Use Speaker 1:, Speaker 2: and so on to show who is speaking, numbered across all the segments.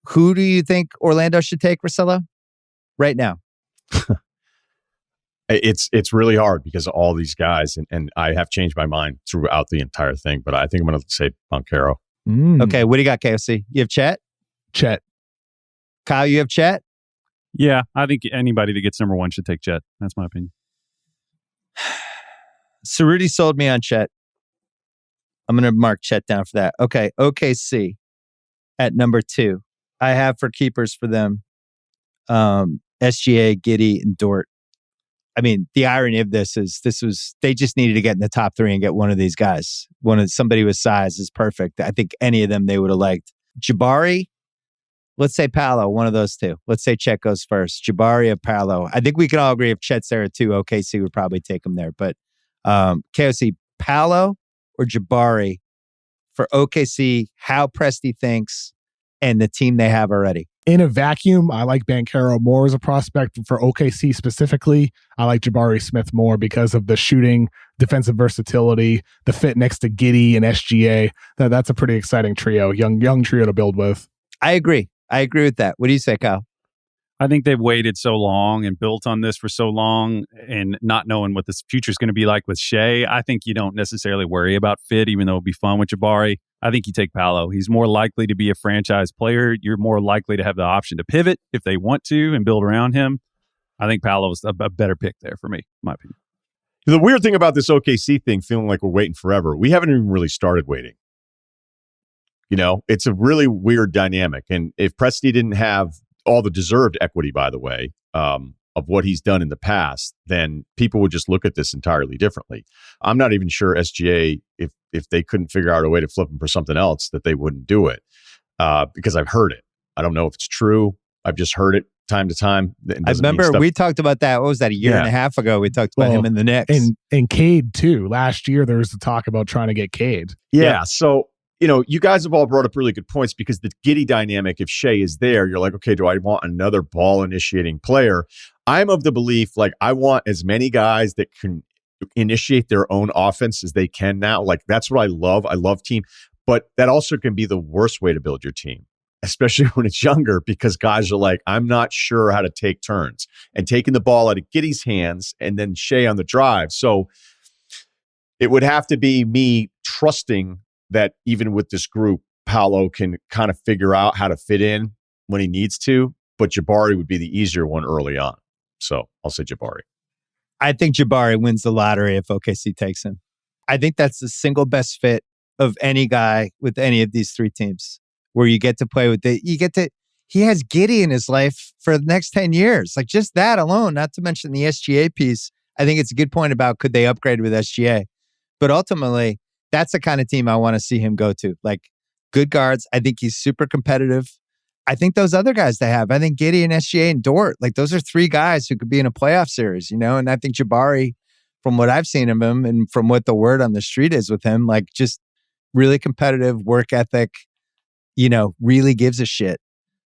Speaker 1: Who do you think Orlando should take, Russillo? Right now.
Speaker 2: It's really hard because of all these guys, and I have changed my mind throughout the entire thing, but I think I'm going to say Banchero.
Speaker 1: Okay, what do you got, KOC? You have Chet?
Speaker 3: Chet.
Speaker 1: Kyle, you have Chet?
Speaker 4: Yeah, I think anybody that gets number one should take Chet. That's my opinion.
Speaker 1: Cerruti sold me on Chet. I'm going to mark Chet down for that. Okay, OKC at number 2. I have for keepers for them SGA, Giddey, and Dort. I mean, the irony of this is they just needed to get in the top 3 and get one of these guys. Somebody with size is perfect. I think any of them they would have liked. Jabari, let's say Paolo, one of those two. Let's say Chet goes first. Jabari or Paolo. I think we can all agree if Chet's there too, OKC would probably take him there. But KOC, Paolo or Jabari for OKC, how Presti thinks, and the team they have already.
Speaker 3: In a vacuum, I like Banchero more as a prospect. For OKC specifically, I like Jabari Smith more because of the shooting, defensive versatility, the fit next to Giddey and SGA. That's a pretty exciting trio, young trio to build with.
Speaker 1: I agree with that. What do you say, Kyle?
Speaker 4: I think they've waited so long and built on this for so long and not knowing what this future is going to be like with Shea. I think you don't necessarily worry about fit, even though it'd be fun with Jabari. I think you take Paolo. He's more likely to be a franchise player. You're more likely to have the option to pivot if they want to and build around him. I think Paolo's a better pick there for me, in my opinion.
Speaker 2: The weird thing about this OKC thing, feeling like we're waiting forever, we haven't even really started waiting. You know, it's a really weird dynamic. And if Presti didn't have all the deserved equity, by the way, of what he's done in the past, then people would just look at this entirely differently. I'm not even sure SGA, if they couldn't figure out a way to flip him for something else, that they wouldn't do it, because I've heard it. I don't know if it's true. I've just heard it time to time.
Speaker 1: I remember we talked about that. What was that, a year and a half ago? We talked about him in the Knicks.
Speaker 3: And Cade, too. Last year, there was the talk about trying to get Cade.
Speaker 2: Yeah. So, you know, you guys have all brought up really good points because the Giddey dynamic, if Shea is there, you're like, okay, do I want another ball initiating player? I'm of the belief, like, I want as many guys that can initiate their own offense as they can now. Like, that's what I love. I love team, but that also can be the worst way to build your team, especially when it's younger, because guys are like, I'm not sure how to take turns, and taking the ball out of Giddey's hands and then Shea on the drive. So it would have to be me trusting that even with this group, Paolo can kind of figure out how to fit in when he needs to, but Jabari would be the easier one early on. So I'll say Jabari.
Speaker 1: I think Jabari wins the lottery if OKC takes him. I think that's the single best fit of any guy with any of these 3 teams, where you get to play with he has Giddey in his life for the next 10 years. Like, just that alone, not to mention the SGA piece. I think it's a good point about could they upgrade with SGA, but ultimately, that's the kind of team I want to see him go to. Like, good guards. I think he's super competitive. I think those other guys they have, I think Giddey and SGA and Dort, like, those are 3 guys who could be in a playoff series, you know? And I think Jabari, from what I've seen of him and from what the word on the street is with him, like, just really competitive, work ethic, you know, really gives a shit.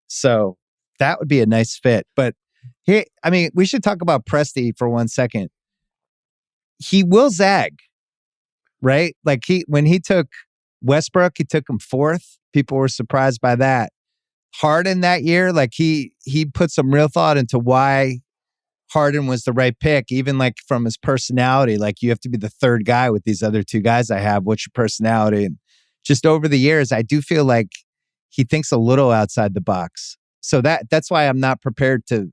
Speaker 1: So that would be a nice fit. But here, I mean, we should talk about Presti for 1 second. He will zag. Right? Like, when he took Westbrook, he took him 4th. People were surprised by that. Harden that year, like, he put some real thought into why Harden was the right pick, even like from his personality. Like, you have to be the 3rd guy with these other 2 guys I have. What's your personality? And just over the years, I do feel like he thinks a little outside the box. So that's why I'm not prepared to.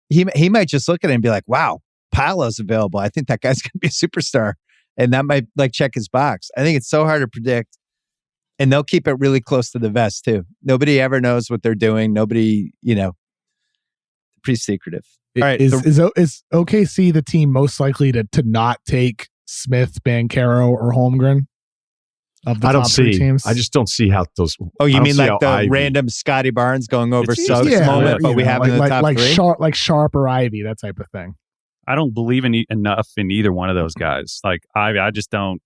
Speaker 1: He might just look at it and be like, wow, Paolo's available. I think that guy's going to be a superstar. And that might, like, check his box. I think it's so hard to predict. And they'll keep it really close to the vest, too. Nobody ever knows what they're doing. Nobody, you know, pretty secretive. All right.
Speaker 3: Is OKC the team most likely to not take Smith, Banchero, or Holmgren? Of the top 3 teams?
Speaker 2: I just don't see how those.
Speaker 1: Oh, you mean like the random Scotty Barnes going over Suggs moment, but we have in the top 3?
Speaker 3: Like Sharp or Ivy, that type of thing.
Speaker 4: I don't believe enough in either one of those guys. Like, I just don't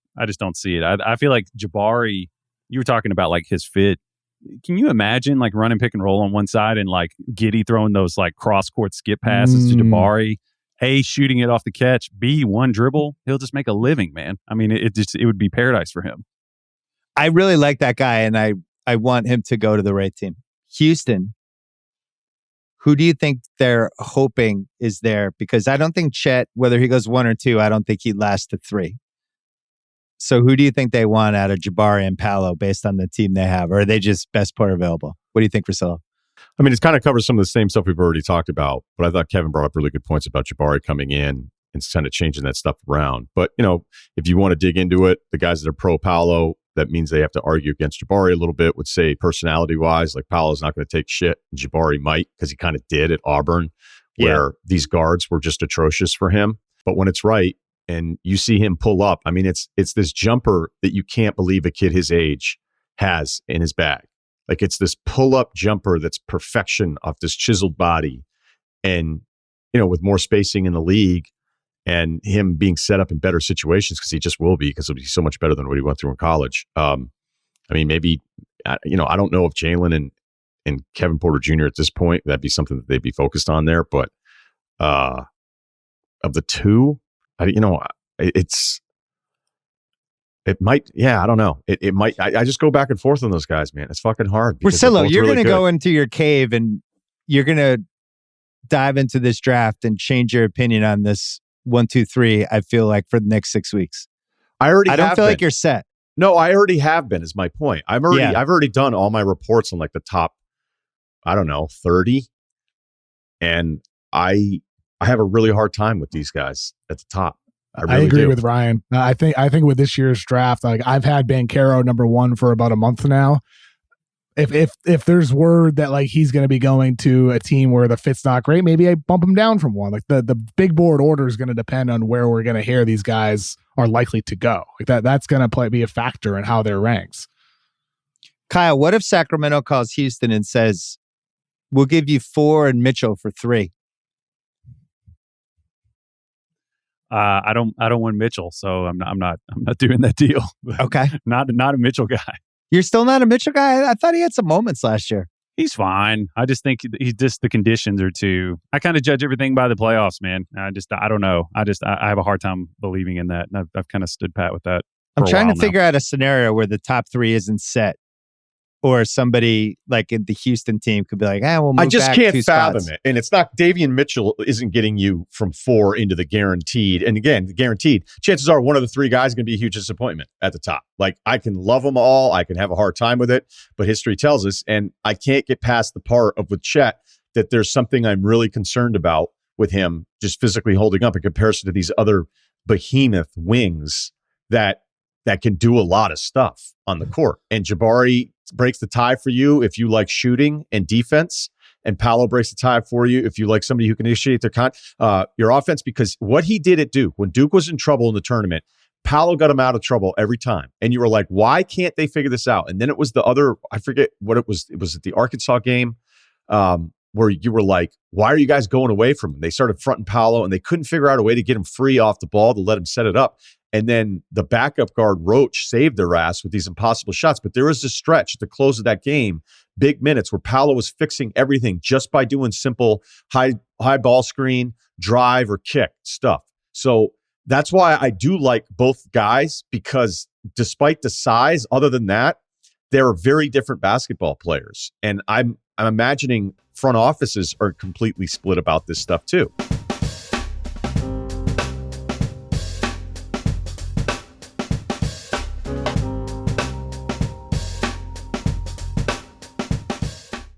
Speaker 4: see it. I feel like Jabari, you were talking about like his fit. Can you imagine like running pick and roll on one side and like Giddey throwing those like cross court skip passes to Jabari? A, shooting it off the catch. B, 1 dribble. He'll just make a living, man. I mean, it would be paradise for him.
Speaker 1: I really like that guy, and I want him to go to the right team. Houston, who do you think they're hoping is there? Because I don't think Chet, whether he goes 1 or 2, I don't think he'd last to 3. So who do you think they want out of Jabari and Paolo based on the team they have? Or are they just best player available? What do you think, Russillo?
Speaker 2: I mean, it's kind of covers some of the same stuff we've already talked about, but I thought Kevin brought up really good points about Jabari coming in and kind of changing that stuff around. But, if you want to dig into it, the guys that are pro Paolo, that means they have to argue against Jabari a little bit, would say personality-wise, like Paolo's not going to take shit. And Jabari might, because he kind of did at Auburn, where these guards were just atrocious for him. But when it's right, and you see him pull up, I mean, it's this jumper that you can't believe a kid his age has in his bag. Like, it's this pull-up jumper that's perfection off this chiseled body. And, with more spacing in the league and him being set up in better situations, because he just will be, because he'll be so much better than what he went through in college. I mean, maybe, I don't know if Jalen and Kevin Porter Jr. at this point, that'd be something that they'd be focused on there. But of the two, it might, I don't know. It might, I just go back and forth on those guys, man. It's fucking hard.
Speaker 1: Russillo, you're going to go into your cave and you're going to dive into this draft and change your opinion on this 1, 2, 3, I feel like, for the next 6 weeks.
Speaker 2: I don't
Speaker 1: feel like you're set.
Speaker 2: No, I already have been, is my point. I've already done all my reports on like the top, 30. And I have a really hard time with these guys at the top. I
Speaker 3: agree with Ryan. I think with this year's draft, like, I've had Banchero number 1 for about a month now. If there's word that like he's going to be going to a team where the fit's not great, maybe I bump him down from 1. Like the big board order is going to depend on where we're going to hear these guys are likely to go. Like that's going to be a factor in how their ranks.
Speaker 1: Kyle, what if Sacramento calls Houston and says, "We'll give you 4 and Mitchell for 3"?
Speaker 4: I don't want Mitchell, so I'm not doing that deal.
Speaker 1: Okay,
Speaker 4: not a Mitchell guy.
Speaker 1: You're still not a Mitchell guy? I thought he had some moments last year.
Speaker 4: He's fine. I just think he's just, the conditions are too. I kind of judge everything by the playoffs, man. I don't know. I have a hard time believing in that, and I've kind of stood pat with that.
Speaker 1: I'm trying to figure out a scenario where the top 3 isn't set, or somebody like in the Houston team could be like, we'll move
Speaker 2: I just
Speaker 1: back
Speaker 2: can't
Speaker 1: 2
Speaker 2: fathom
Speaker 1: spots.
Speaker 2: it. And it's not, Davian Mitchell isn't getting you from 4 into the guaranteed. And again, the guaranteed, chances are one of the 3 guys is going to be a huge disappointment at the top. Like, I can love them all. I can have a hard time with it, but history tells us, and I can't get past the part of with Chet that there's something I'm really concerned about with him just physically holding up in comparison to these other behemoth wings that can do a lot of stuff on the court. And Jabari breaks the tie for you if you like shooting and defense, and Paolo breaks the tie for you if you like somebody who can initiate your offense, because what he did at Duke, when Duke was in trouble in the tournament, Paolo got him out of trouble every time. And you were like, why can't they figure this out? And then it was the other, I forget what it was. It was at the Arkansas game where you were like, why are you guys going away from him? They started fronting Paolo, and they couldn't figure out a way to get him free off the ball to let him set it up. And then the backup guard, Roach, saved their ass with these impossible shots. But there was a stretch at the close of that game, big minutes, where Paolo was fixing everything just by doing simple high ball screen, drive, or kick stuff. So that's why I do like both guys, because despite the size, other than that, they're very different basketball players. And I'm imagining front offices are completely split about this stuff too.